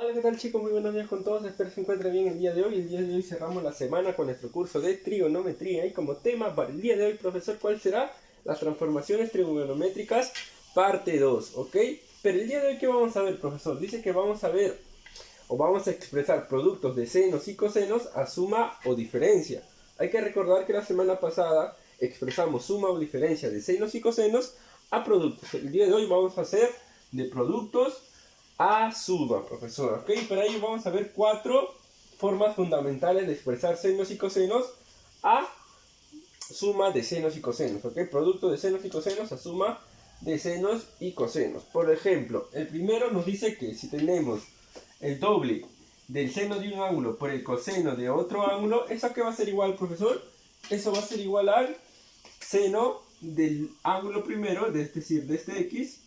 Hola, ¿qué tal chicos? Muy buenos días con todos, espero se encuentren bien el día de hoy. El día de hoy cerramos la semana con nuestro curso de trigonometría y como tema para el día de hoy, profesor, ¿cuál será? Las transformaciones trigonométricas, parte 2, ¿ok? Pero el día de hoy, ¿qué vamos a ver, profesor? Dice que vamos a ver o vamos a expresar productos de senos y cosenos a suma o diferencia. Hay que recordar que la semana pasada expresamos suma o diferencia de senos y cosenos a productos. El día de hoy vamos a hacer de productos a suma, profesor. ¿Ok? Para ello vamos a ver 4 formas fundamentales de expresar senos y cosenos a suma de senos y cosenos. ¿Ok? Producto de senos y cosenos a suma de senos y cosenos. Por ejemplo, el primero nos dice que si tenemos el doble del seno de un ángulo por el coseno de otro ángulo, ¿eso a qué va a ser igual, profesor? Eso va a ser igual al seno del ángulo primero, es decir, de este x,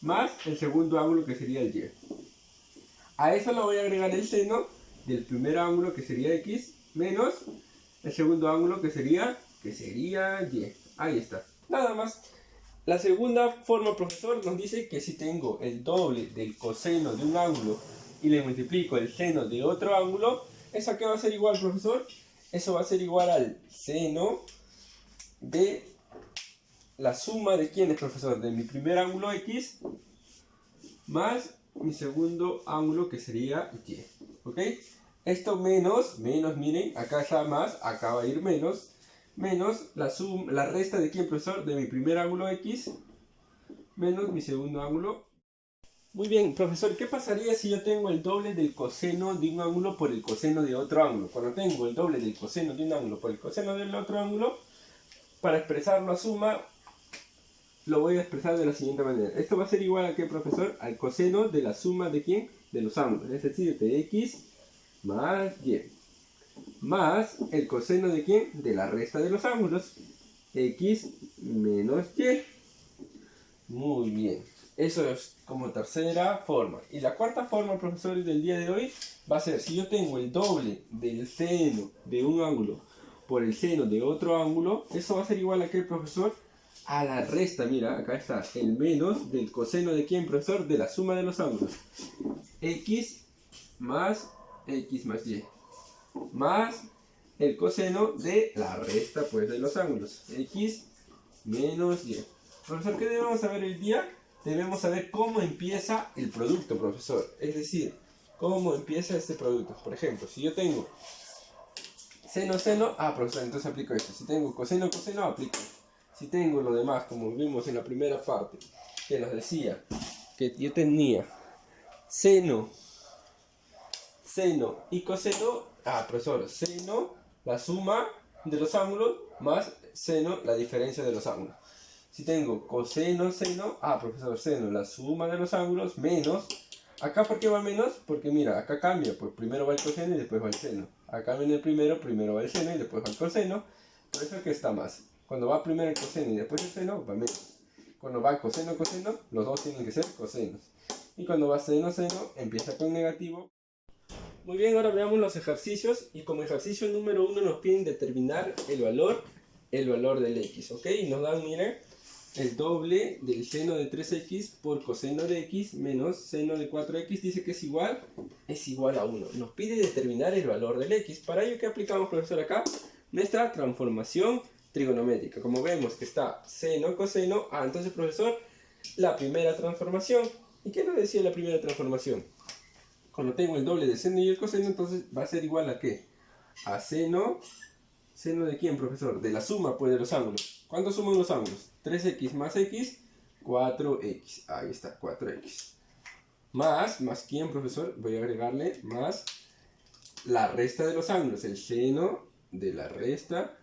más el segundo ángulo que sería el y. A eso le voy a agregar el seno del primer ángulo que sería x, menos el segundo ángulo que sería y. Ahí está. Nada más. La segunda forma, profesor, nos dice que si tengo el doble del coseno de un ángulo y le multiplico el seno de otro ángulo, ¿eso a qué va a ser igual, profesor? Eso va a ser igual al seno de la suma de quién es, profesor, de mi primer ángulo x más mi segundo ángulo que sería y. ¿Ok? Esto menos, miren, acá está más, acá va a ir menos la resta de quién, profesor, de mi primer ángulo x menos mi segundo ángulo. Muy bien, profesor, ¿qué pasaría si yo tengo el doble del coseno de un ángulo por el coseno de otro ángulo? Cuando tengo el doble del coseno de un ángulo por el coseno del otro ángulo, para expresarlo a suma, lo voy a expresar de la siguiente manera. Esto va a ser igual a ¿qué, profesor? Al coseno de la suma de ¿quién? De los ángulos. Es decir, de x más y. Más el coseno de ¿quién? De la resta de los ángulos. X menos y. Muy bien. Eso es como tercera forma. Y la cuarta forma, profesores, del día de hoy va a ser, si yo tengo el doble del seno de un ángulo por el seno de otro ángulo, eso va a ser igual a ¿qué, profesor? A la resta, mira, acá está, el menos del coseno de quién, profesor, de la suma de los ángulos. X más y. Más el coseno de la resta, pues, de los ángulos. X menos y. Profesor, ¿qué debemos saber hoy día? Debemos saber cómo empieza el producto, profesor. Es decir, cómo empieza este producto. Por ejemplo, si yo tengo seno, profesor, entonces aplico esto. Si tengo coseno, aplico. Si tengo lo demás, como vimos en la primera parte, que nos decía que yo tenía seno y coseno, profesor, seno, la suma de los ángulos, más seno, la diferencia de los ángulos. Si tengo coseno, seno, profesor, seno, la suma de los ángulos, menos, acá ¿por qué va menos? Porque mira, acá cambia, pues primero va el coseno y después va el seno. Acá viene el primero va el seno y después va el coseno, por eso es que está más. Cuando va primero el coseno y después el seno, va menos. Cuando va coseno, los dos tienen que ser cosenos. Y cuando va seno, empieza con negativo. Muy bien, ahora veamos los ejercicios. Y como ejercicio número 1 nos piden determinar el valor del x, ¿ok? Y nos dan, miren, el doble del seno de 3x por coseno de x menos seno de 4x dice que es igual a 1. Nos pide determinar el valor del x. Para ello, ¿qué aplicamos, profesor, acá? Nuestra transformación trigonométrica. Como vemos que está seno, coseno, entonces, profesor, la primera transformación. ¿Y qué nos decía la primera transformación? Cuando tengo el doble del seno y el coseno, entonces va a ser igual a ¿qué? A seno de quién, profesor? De la suma, pues, de los ángulos. ¿Cuánto suman los ángulos? 3x más x, 4x. Ahí está, 4x. Más quién, profesor? Voy a agregarle más la resta de los ángulos. El seno de la resta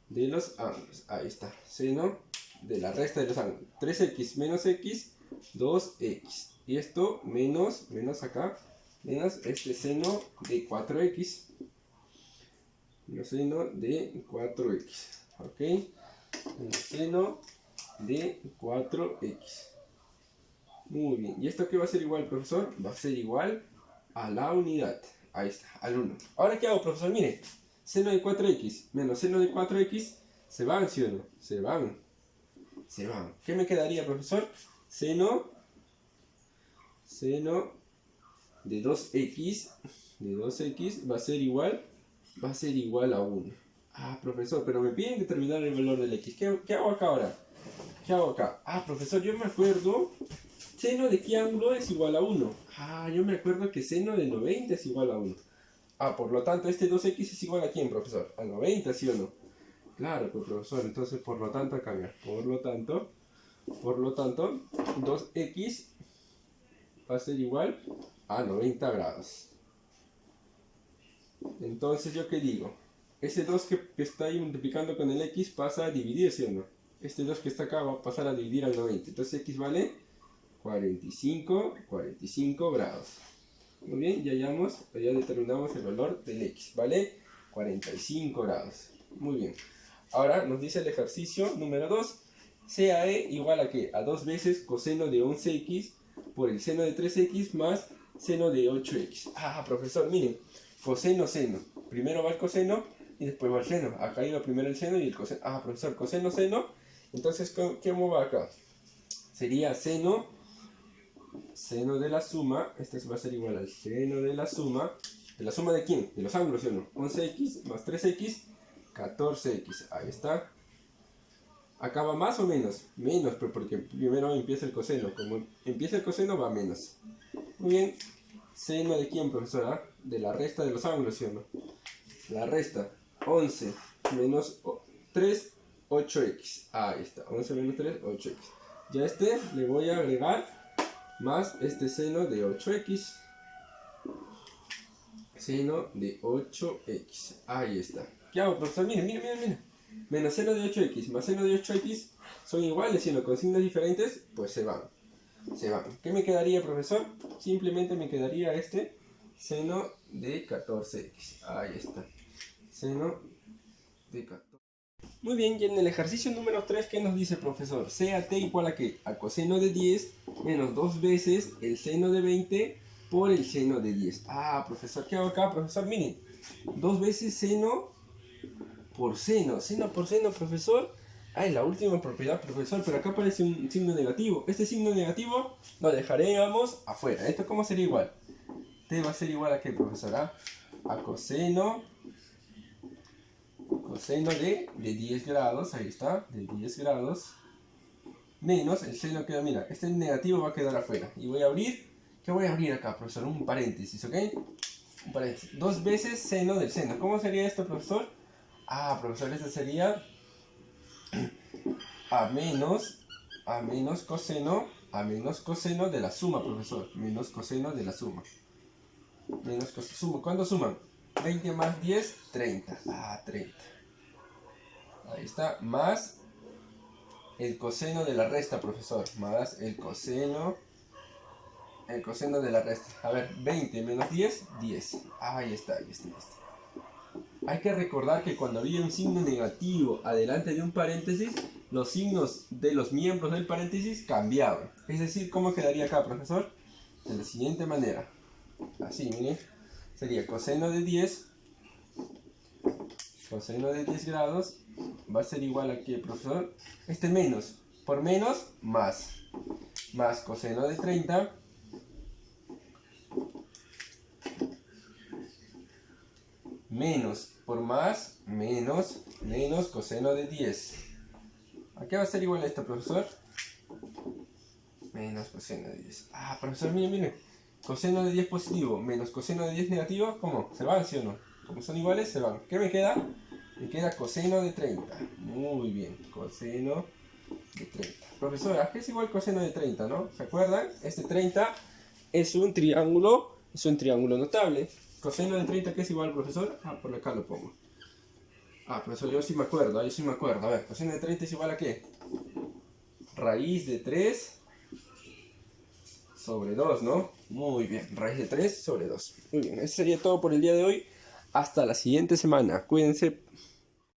de los ángulos. Ahí está, seno de la resta de los ángulos. 3x menos x, 2x. Y esto menos acá, menos este seno de 4x. El seno de 4x, ¿ok? El seno de 4x. Muy bien. ¿Y esto qué va a ser igual, profesor? Va a ser igual a la unidad. Ahí está, al 1. Ahora, ¿qué hago, profesor? Mire, seno de 4x menos seno de 4x, ¿se van, sí o no? Se van. ¿Qué me quedaría, profesor? Seno de 2x va a ser igual a 1. Ah, profesor, pero me piden determinar el valor del x. ¿Qué hago acá ahora? ¿Qué hago acá? Ah, profesor, yo me acuerdo, seno de qué ángulo es igual a 1. Ah, yo me acuerdo que seno de 90 es igual a 1. Ah, por lo tanto, este 2x es igual a quién, profesor? A 90, ¿sí o no? Claro, pues, profesor, entonces por lo tanto acá, mira, por lo tanto, 2x va a ser igual a 90 grados. Entonces, ¿yo qué digo? Ese 2 que está ahí multiplicando con el x pasa a dividir, ¿sí o no? Este 2 que está acá va a pasar a dividir al 90. Entonces x vale 45 grados. Muy bien, ya determinamos el valor del x. Vale 45 grados. Muy bien. Ahora nos dice el ejercicio número 2. CAE igual a ¿qué? A 2 veces coseno de 11x por el seno de 3x más seno de 8x. Ah, profesor, miren. Coseno, seno. Primero va el coseno y después va el seno. Acá iba primero el seno y el coseno. Ah, profesor, coseno, seno. Entonces, ¿cómo va acá? Sería seno de la suma. Este va a ser igual al seno de la suma. ¿De la suma de quién? De los ángulos, ¿sí o no? 11x más 3x, 14x. Ahí está. Acá va más o menos. Menos, pero porque primero empieza el coseno. Como empieza el coseno, va menos. Muy bien. ¿Seno de quién, profesora? De la resta de los ángulos, ¿sí o no? La resta. 11 menos 3, 8x. Ahí está. 11 menos 3, 8x. Ya le voy a agregar más este seno de 8x. Seno de 8x. Ahí está. ¿Qué hago, profesor? Miren. Menos seno de 8x más seno de 8x son iguales, sino con signos diferentes, pues se van. ¿Qué me quedaría, profesor? Simplemente me quedaría este seno de 14x. Ahí está. Seno de 14. Muy bien, y en el ejercicio número 3, ¿qué nos dice, profesor? CAT igual a ¿qué? A coseno de 10 menos 2 veces el seno de 20 por el seno de 10. Ah, profesor, ¿qué hago acá, profesor? Miren, 2 veces seno por seno. Seno por seno, profesor. Ah, la última propiedad, profesor, pero acá aparece un signo negativo. Este signo negativo lo dejaremos afuera. ¿Esto cómo sería igual? T va a ser igual a ¿qué, profesor? A coseno de 10 grados, ahí está, de 10 grados, menos el seno queda, mira, este negativo va a quedar afuera. Y voy a abrir, ¿qué voy a abrir acá, profesor? Un paréntesis, ¿ok? Un paréntesis. 2 veces seno del seno. ¿Cómo sería esto, profesor? Ah, profesor, esto sería a menos coseno de la suma, profesor. Menos coseno de la suma. ¿Cuánto suman? 20 más 10, 30. Ah, 30. Ahí está. Más el coseno de la resta, profesor. Más el coseno de la resta. A ver, 20 menos 10, 10. Ahí está. Hay que recordar que cuando había un signo negativo adelante de un paréntesis, los signos de los miembros del paréntesis cambiaban. Es decir, ¿cómo quedaría acá, profesor? De la siguiente manera. Así, miren. Sería coseno de 10 grados va a ser igual a ¿qué, profesor? Este menos. Por menos, más. Más coseno de 30 menos por más, menos coseno de 10. ¿A qué va a ser igual esto, profesor? Menos coseno de 10. Ah, profesor, miren. Coseno de 10 positivo menos coseno de 10 negativo, ¿cómo? ¿Se van, sí o no? Como son iguales, se van. ¿Qué me queda? Me queda coseno de 30. Muy bien, coseno de 30. Profesor, ¿a qué es igual coseno de 30, no? ¿Se acuerdan? Este 30 es un triángulo notable. Coseno de 30, ¿qué es igual, profesor? Ah, por acá lo pongo. Ah, profesor, yo sí me acuerdo. A ver, coseno de 30 es igual a ¿qué? Raíz de 3 sobre 2, ¿no? Muy bien, raíz de 3 sobre 2. Muy bien, eso sería todo por el día de hoy. Hasta la siguiente semana. Cuídense.